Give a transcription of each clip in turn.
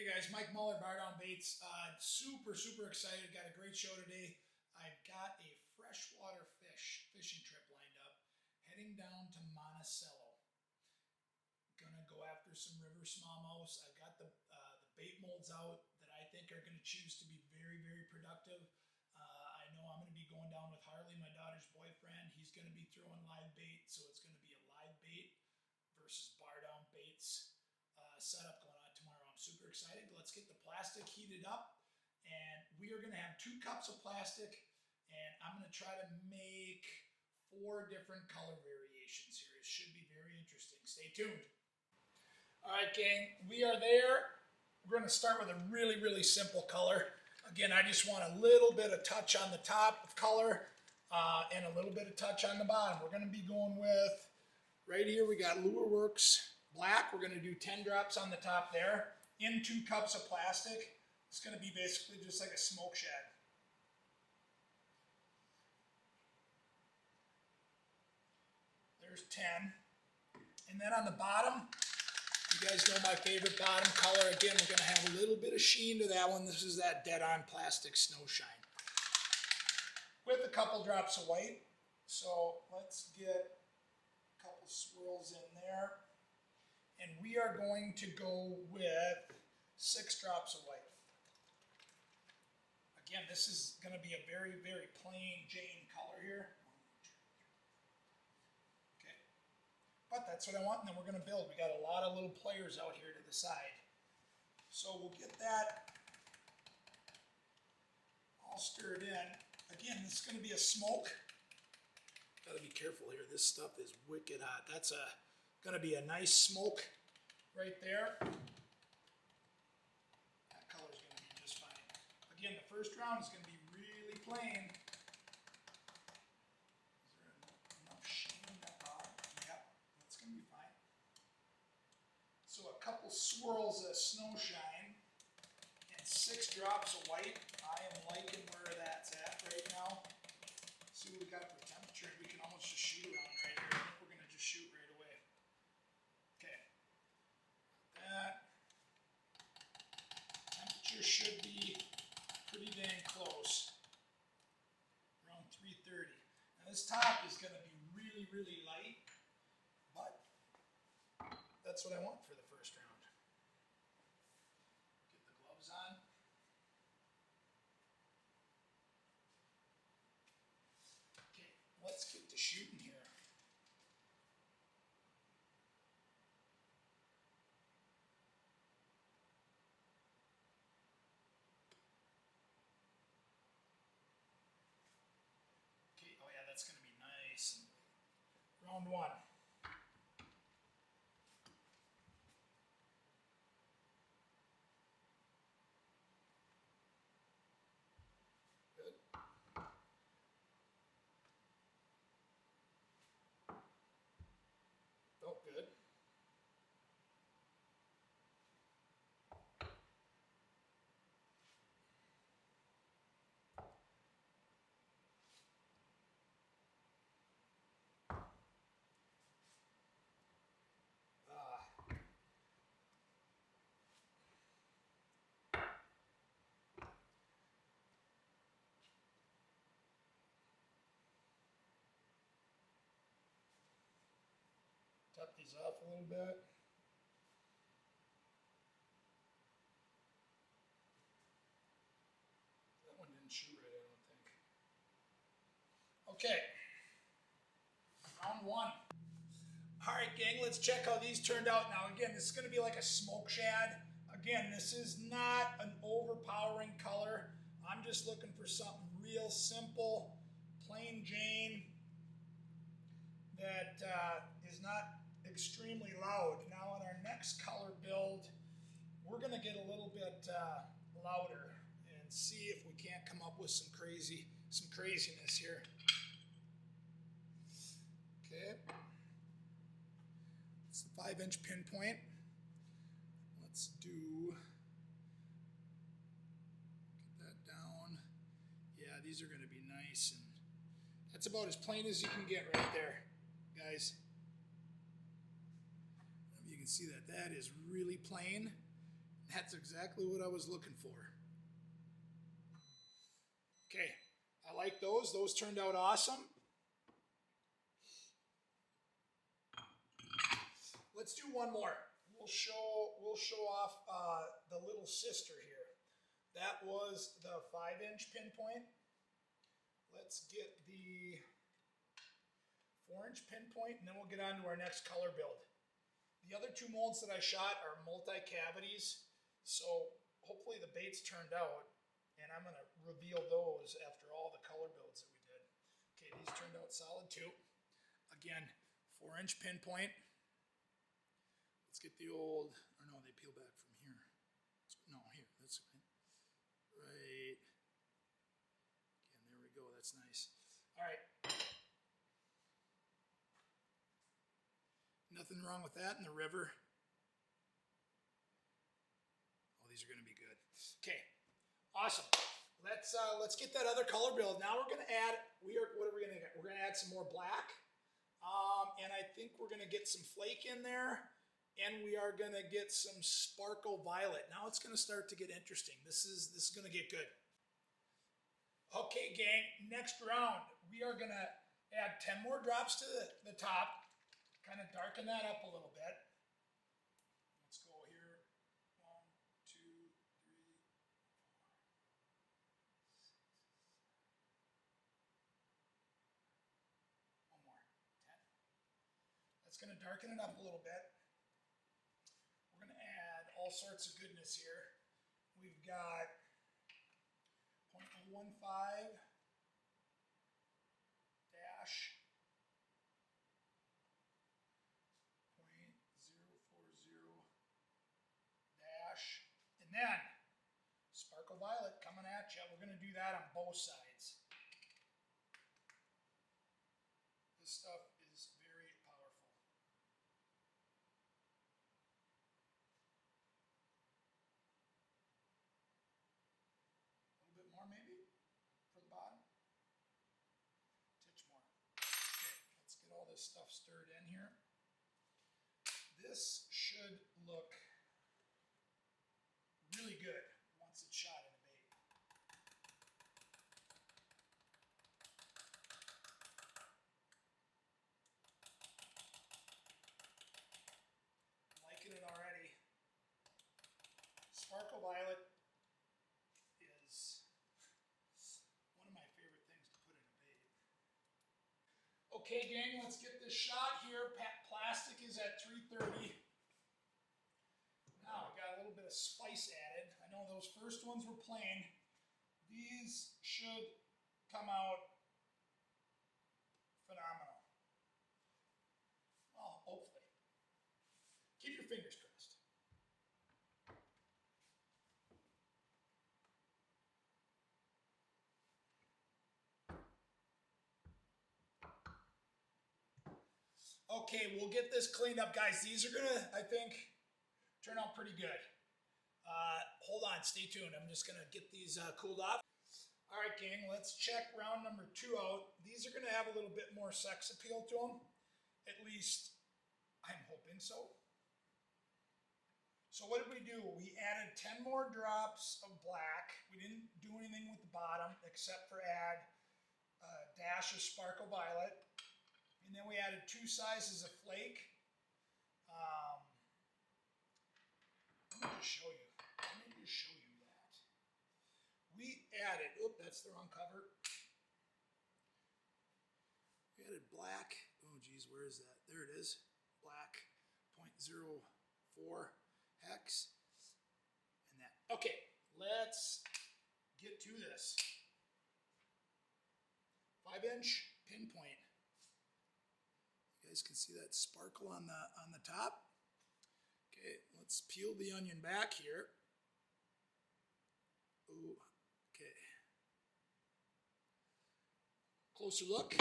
Hey guys, Mike Muller, Bar Down Baits. Super excited. Got a great show today. I've got a freshwater fishing trip lined up, heading down to Monticello. Gonna go after some river smallmouth. I've got the bait molds out that I think are gonna choose to be very productive. I know I'm gonna be going down with Harley, my daughter's boyfriend. He's gonna be throwing live bait, so it's gonna be a live bait versus bar down baits setup going on tomorrow. I'm super excited. Let's get the plastic heated up, and we are going to have 2 cups of plastic, and I'm going to try to make 4 different color variations here. It should be very interesting. Stay tuned. All right, gang, we are there. We're going to start with a really simple color. Again, I just want a little bit of touch on the top of color and a little bit of touch on the bottom. We're going to be going with, right here we got Lureworks black. We're going to do 10 drops on the top there in 2 cups of plastic. It's going to be basically just like a smoke shad. There's 10. And then on the bottom, you guys know my favorite bottom color. Again, we're going to have a little bit of sheen to that one. This is that dead-on plastic snow shine with a couple drops of white. So let's get a couple swirls in there. And we are going to go with 6 drops of white. Again, this is going to be a very plain Jane color here. Okay. But that's what I want, and then we're going to build. We got a lot of little players out here to the side. So we'll get that all stirred in. Again, this is going to be a smoke. Got to be careful here. This stuff is wicked hot. That's going to be a nice smoke right there. That color is going to be just fine. Again, the first round is going to be really plain. Is there enough sheen in that bottom? Yep, that's going to be fine. So a couple swirls of snow shine and 6 drops of white. I am liking where that's at right now. See what we got for temperature. We can almost just shoot around right here. I think we're going to just shoot right away. Okay. That temperature should be pretty dang close. Around 330. Now this top is going to be really light, but that's what I want for the first round. Get the gloves on. Okay, let's get to shooting here. Okay, oh yeah, that's going to be nice. Round 1. Good. Oh, good. Top these off a little bit. That one didn't shoot right, I don't think. Okay. Round 1. All right, gang, let's check how these turned out. Now, again, this is going to be like a smoke shad. Again, this is not an overpowering color. I'm just looking for something real simple, plain Jane, that is not extremely loud. Now, on our next color build, we're going to get a little bit louder and see if we can't come up with some craziness here. Okay. It's the 5-inch pinpoint. Let's do, get that down. Yeah, these are going to be nice, and that's about as plain as you can get right there, guys. You can see that is really plain. That's exactly what I was looking for. Okay, I like those. Those turned out awesome. Let's do one more. We'll show off the little sister here. That was the 5-inch pinpoint. Let's get the 4-inch pinpoint, and then we'll get on to our next color build. The other two molds that I shot are multi-cavities, so hopefully the baits turned out, and I'm going to reveal those after all the color builds that we did. Okay, these turned out solid too. Again, 4-inch pinpoint. Let's get the old, or no, they peel back from here. No, here, that's right. Right. Again, there we go, that's nice. All right. Nothing wrong with that in the river. Oh, these are going to be good. Okay, awesome. Let's get that other color build. Now we're going to add. What are we going to get? We're going to add some more black, and I think we're going to get some flake in there, and we are going to get some sparkle violet. Now it's going to start to get interesting. This is going to get good. Okay, gang. Next round, we are going to add 10 more drops to the top. Kind of darken that up a little bit. Let's go here. 1, 2, 3, 4, 6. One more. 10. That's going to darken it up a little bit. We're going to add all sorts of goodness here. We've got 0.015 dash. 0.040 dash, and then sparkle violet coming at you. We're going to do that on both sides. This stuff is very powerful. A little bit more maybe for the bottom. Titch more. Okay, let's get all this stuff stirred in here. This should look really good once it's shot in a bait. I'm liking it already. Sparkle violet is one of my favorite things to put in a bait. Okay, gang, let's get this shot here. Plastic is at 330. Now we got a little bit of spice added. I know those first ones were plain. These should come out phenomenal. Well, hopefully. Keep your fingers crossed. Okay, we'll get this cleaned up, guys. These are gonna, I think, turn out pretty good. Hold on, stay tuned. I'm just gonna get these cooled off. All right, gang, let's check round number 2 out. These are gonna have a little bit more sex appeal to them. At least, I'm hoping so. So what did we do? We added 10 more drops of black. We didn't do anything with the bottom except for add a dash of sparkle violet. And then we added 2 sizes of flake. Let me just show you. That. We added, that's the wrong cover. We added black. Oh geez, where is that? There it is. Black 0.04 hex. And that. Okay, let's get to this. 5-inch pinpoint. You guys can see that sparkle on the top. Okay, let's peel the onion back here. Ooh, okay. Closer look.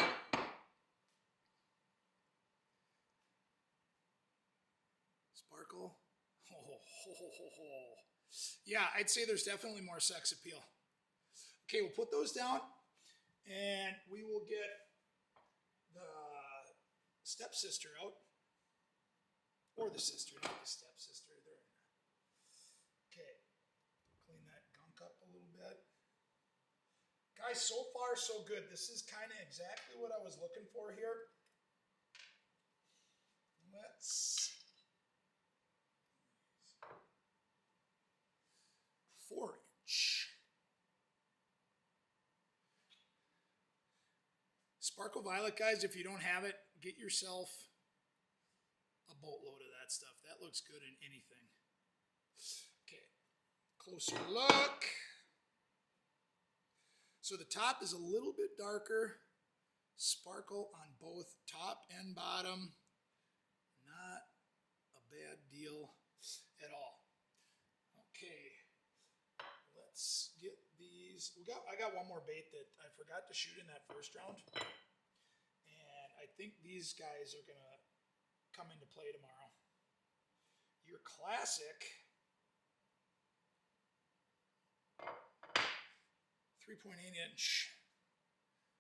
Sparkle. Yeah, I'd say there's definitely more sex appeal. Okay, we'll put those down, and we will get the stepsister out. Or the sister, not the stepsister. Okay. Guys, so far so good. This is kind of exactly what I was looking for here. Let's 4-inch. Sparkle Violet, guys, if you don't have it, get yourself a boatload of that stuff. That looks good in anything. Okay, closer look. So the top is a little bit darker. Sparkle on both top and bottom. Not a bad deal at all. Okay, let's get these. I got one more bait that I forgot to shoot in that first round. And I think these guys are gonna come into play tomorrow. Your classic 3.8-inch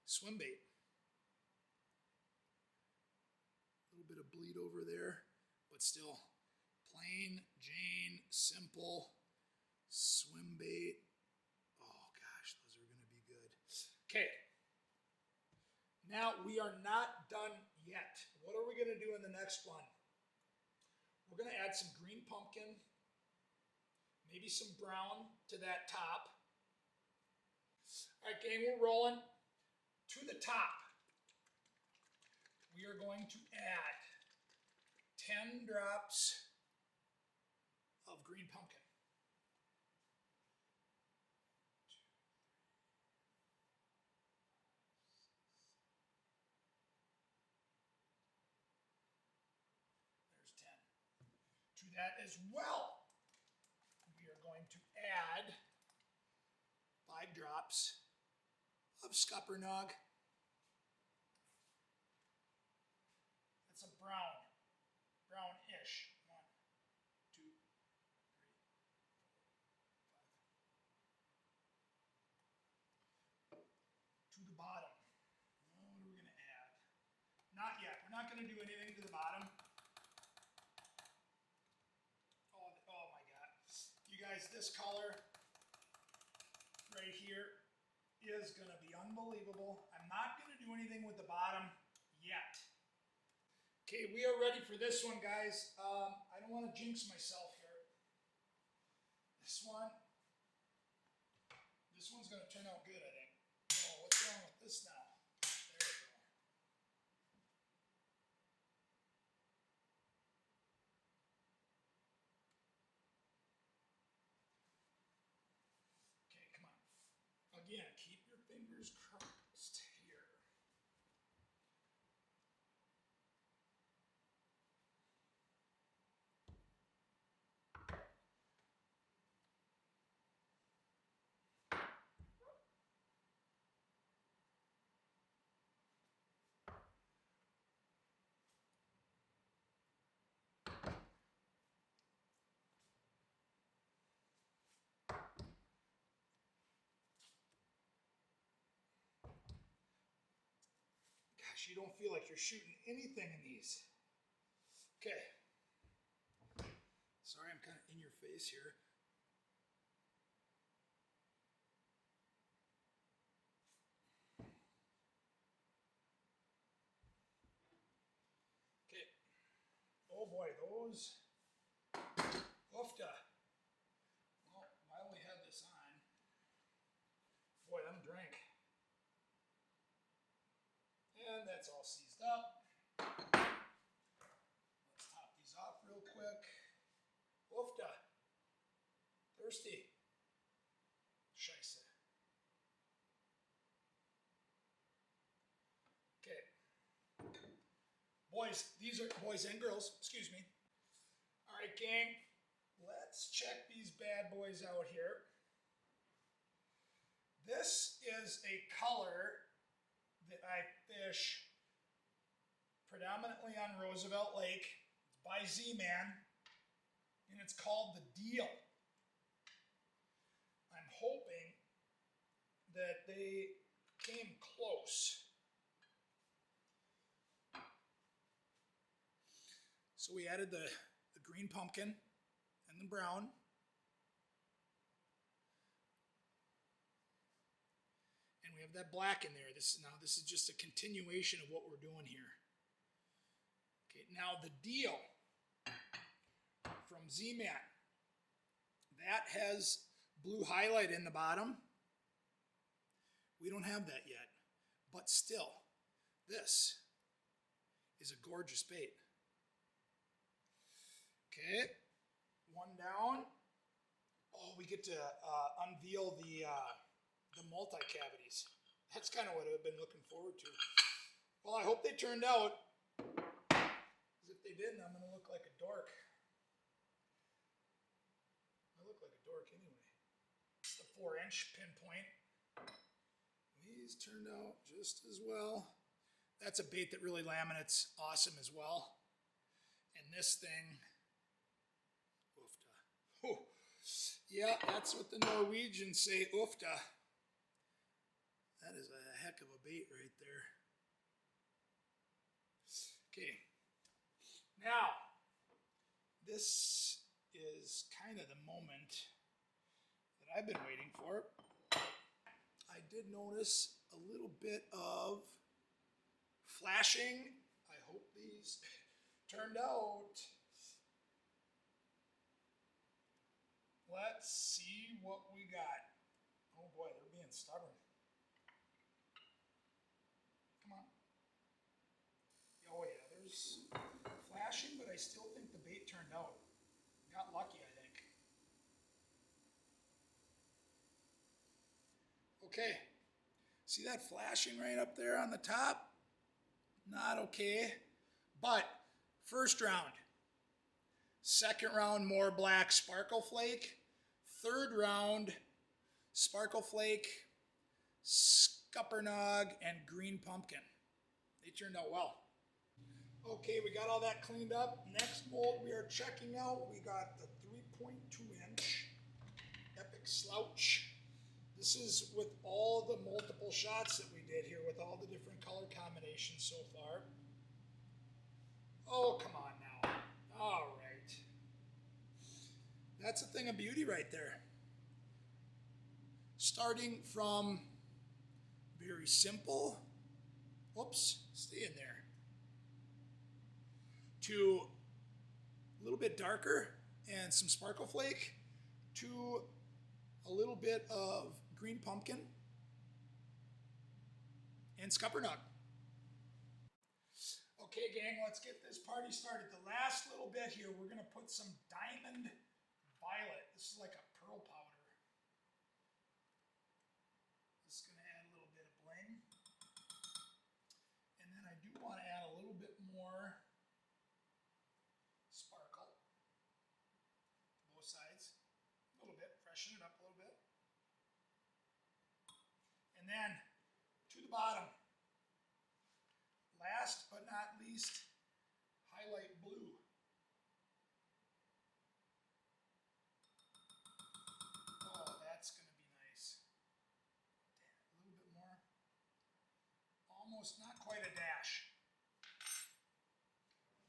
swim bait. A little bit of bleed over there, but still plain Jane, simple swim bait. Oh gosh, those are going to be good. Okay, now we are not done yet. What are we going to do in the next one? We're going to add some green pumpkin, maybe some brown to that top. All right, gang, we're rolling. To the top, we are going to add 10 drops of green pumpkin. There's 10. To that as well, we are going to add 5 drops of Scuppernog. That's a brownish. 1, 2, 3, 4, 5. To the bottom. What are we going to add? Not yet. We're not going to do anything to the bottom. Oh my God. You guys, this color right here is going to be unbelievable. I'm not going to do anything with the bottom yet. Okay, we are ready for this one, guys. I don't want to jinx myself here. This one's going to turn out good, I think. Oh, what's wrong with this now? There we go. Okay, come on. Again, keep your fingers crossed here. Gosh, you don't feel like you're shooting anything in these. Okay. Sorry, I'm kind of in your face here. Okay. Oh boy, those. Oofta. Well, while we have this on, boy, them drank. And that's all seized up. Let's top these off real quick. Oofta. Thirsty. Scheisse. Okay. Boys, these are boys and girls, excuse me. All right, gang, let's check these bad boys out here. This is a color that I fish predominantly on Roosevelt Lake. It's by Z-Man, and it's called the Deal. I'm hoping that they came close. So we added the green pumpkin and the brown. And we we have that black in there. This is just a continuation of what we're doing here. Okay, now the deal from Z-Man, that has blue highlight in the bottom. We don't have that yet, but still, this is a gorgeous bait. Okay, one down. Oh, we get to unveil the multi-cavities. That's kind of what I've been looking forward to. Well, I hope they turned out, because if they didn't, I'm going to look like a dork. I look like a dork anyway. It's the 4-inch pinpoint. These turned out just as well. That's a bait that really laminates awesome as well. And this thing, oofta. Oh, yeah, that's what the Norwegians say, oofta. That is a heck of a bait right there. Okay, now this is kind of the moment that I've been waiting for. I did notice a little bit of flashing. I hope these turned out. Let's see what we got. Oh boy, they're being stubborn. Come on. Oh yeah, there's flashing, but I still think the bait turned out. Got lucky, I think. Okay, see that flashing right up there on the top? Not okay, but first round. Second round, more black sparkle flake. Third round, sparkle flake, Scuppernog, and green pumpkin. They turned out well. Okay, we got all that cleaned up. Next mold we are checking out, we got the 3.2-inch Epic Slouch. This is with all the multiple shots that we did here with all the different color combinations so far. Oh, come on now. All right. That's a thing of beauty right there. Starting from very simple, whoops, stay in there, to a little bit darker and some sparkle flake, to a little bit of green pumpkin and Scuppernog. Okay, gang, let's get this party started. The last little bit here, we're going to put some diamond violet. This is like a pearl powder. This is going to add a little bit of bling. And then I do want to add a little bit more sparkle. Both sides. A little bit. Freshen it up a little bit. And then to the bottom. Last but not least, highlight blue. Oh, that's going to be nice. A little bit more. Almost not quite a dash.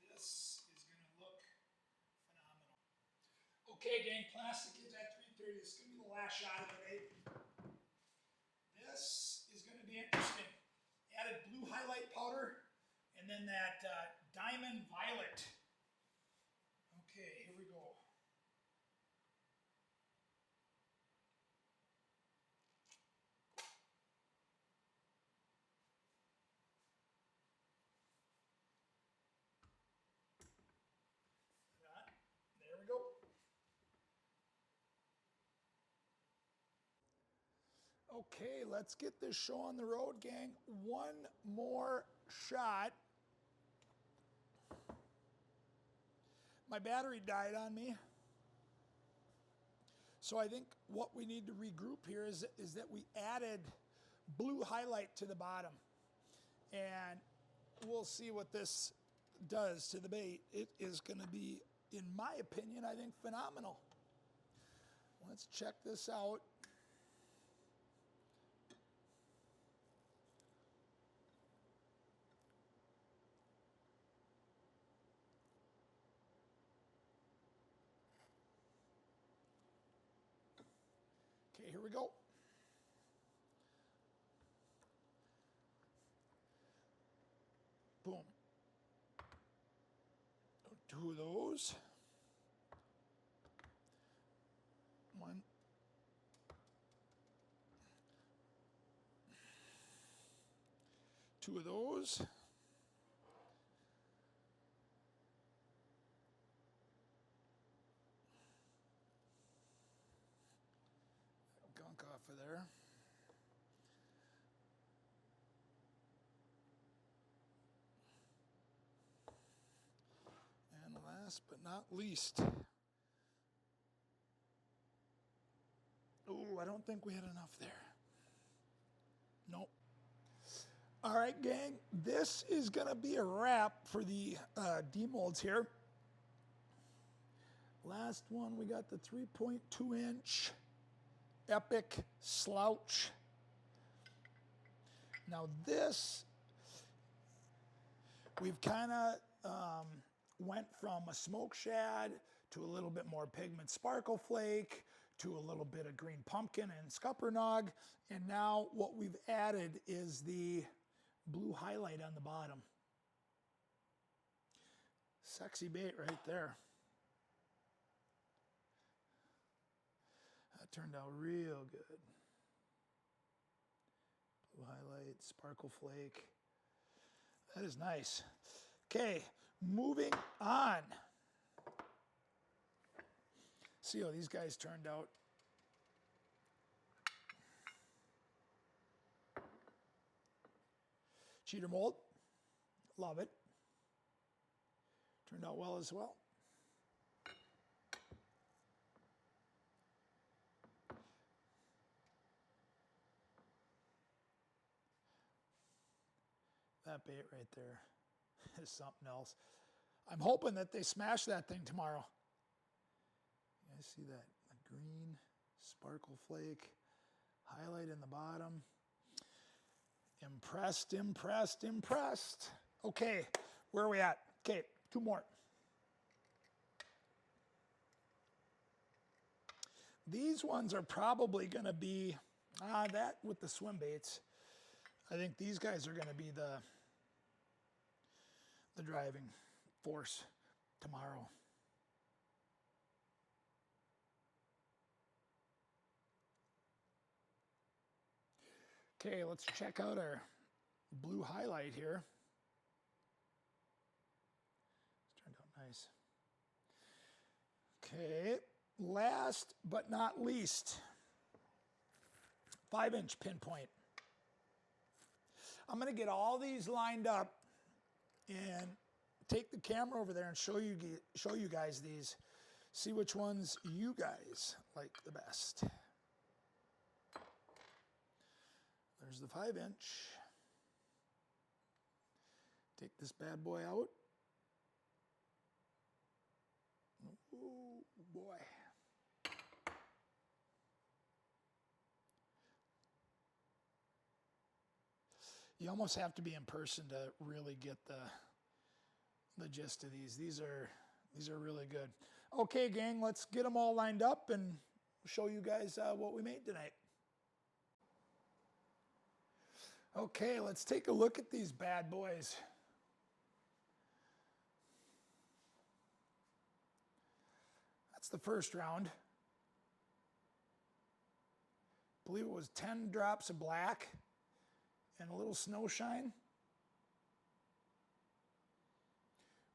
This is going to look phenomenal. Okay, gang, plastic is at 330. This is going to be the last shot of the day. This is going to be interesting. Added blue highlight powder and then that diamond violet. Okay, here we go. There we go. Okay, let's get this show on the road, gang. One more shot. My battery died on me. So I think what we need to regroup here is that we added blue highlight to the bottom. And we'll see what this does to the bait. It is going to be, in my opinion, I think phenomenal. Let's check this out. Okay, here we go. 2 of those. 1. 2 of those. Gunk off of there. And last but not least, oh, I don't think we had enough there. Nope. All right, gang, this is gonna be a wrap for the demolds here. Last one, we got the 3.2 inch Epic Slouch. Now this, we've kind of went from a smoke shad to a little bit more pigment sparkle flake to a little bit of green pumpkin and Scuppernog, and now what we've added is the blue highlight on the bottom. Sexy bait right there. That turned out real good. Blue highlight, sparkle flake. That is nice. Okay, moving on. See how these guys turned out. Cheater mold, love it. Turned out well as well. That bait right there is something else. I'm hoping that they smash that thing tomorrow. You guys see that? The green sparkle flake, highlight in the bottom. Impressed, impressed, impressed. Okay, where are we at? Okay, 2 more. These ones are probably going to be, that with the swim baits. I think these guys are going to be the driving force tomorrow. Okay, let's check out our blue highlight here. It's turned out nice. Okay, last but not least, 5-inch pinpoint. I'm gonna get all these lined up and take the camera over there and show you guys these. See which ones you guys like the best. There's the 5-inch. Take this bad boy out. Oh boy. You almost have to be in person to really get the gist of these. These are really good. Okay, gang, let's get them all lined up and show you guys what we made tonight. Okay, let's take a look at these bad boys. That's the first round. I believe it was 10 drops of black and a little snow shine.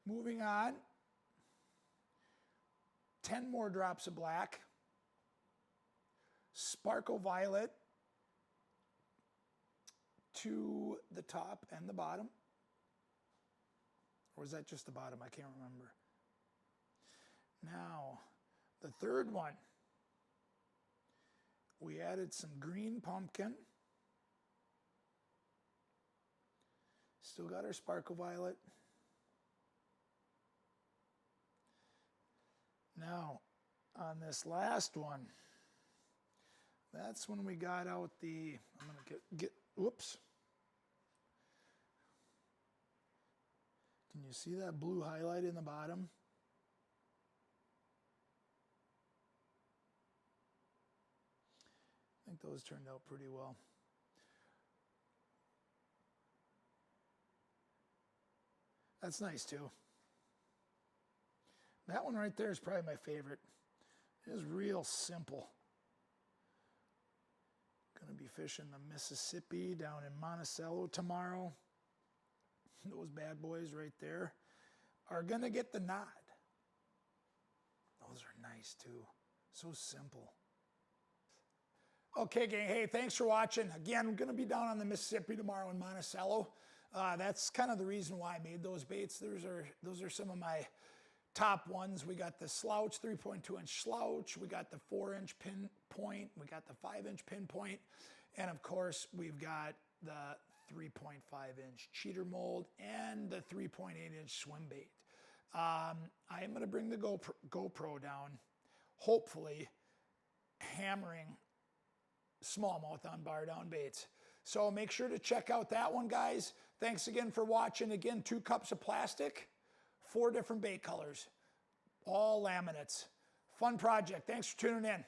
Moving on, 10 more drops of black, sparkle violet to the top and the bottom. Or was that just the bottom? I can't remember. Now, the third one, we added some green pumpkin. Still got our sparkle violet. Now, on this last one, that's when we got out the, I'm gonna get whoops. Can you see that blue highlight in the bottom? I think those turned out pretty well. That's nice too. That one right there is probably my favorite. It is real simple. Gonna be fishing the Mississippi down in Monticello tomorrow. Those bad boys right there are gonna get the nod. Those are nice too. So simple. Okay, gang, hey, thanks for watching. Again, I'm gonna be down on the Mississippi tomorrow in Monticello. That's kind of the reason why I made those baits. Those are some of my top ones. We got the Slouch 3.2-inch Slouch. We got the 4-inch pinpoint. We got the 5-inch pinpoint. And of course, we've got the 3.5-inch cheater mold and the 3.8-inch swim bait. I am going to bring the GoPro down, hopefully hammering smallmouth on bar down baits. So make sure to check out that one, guys. Thanks again for watching. Again, 2 cups of plastic, 4 different bait colors, all laminates. Fun project. Thanks for tuning in.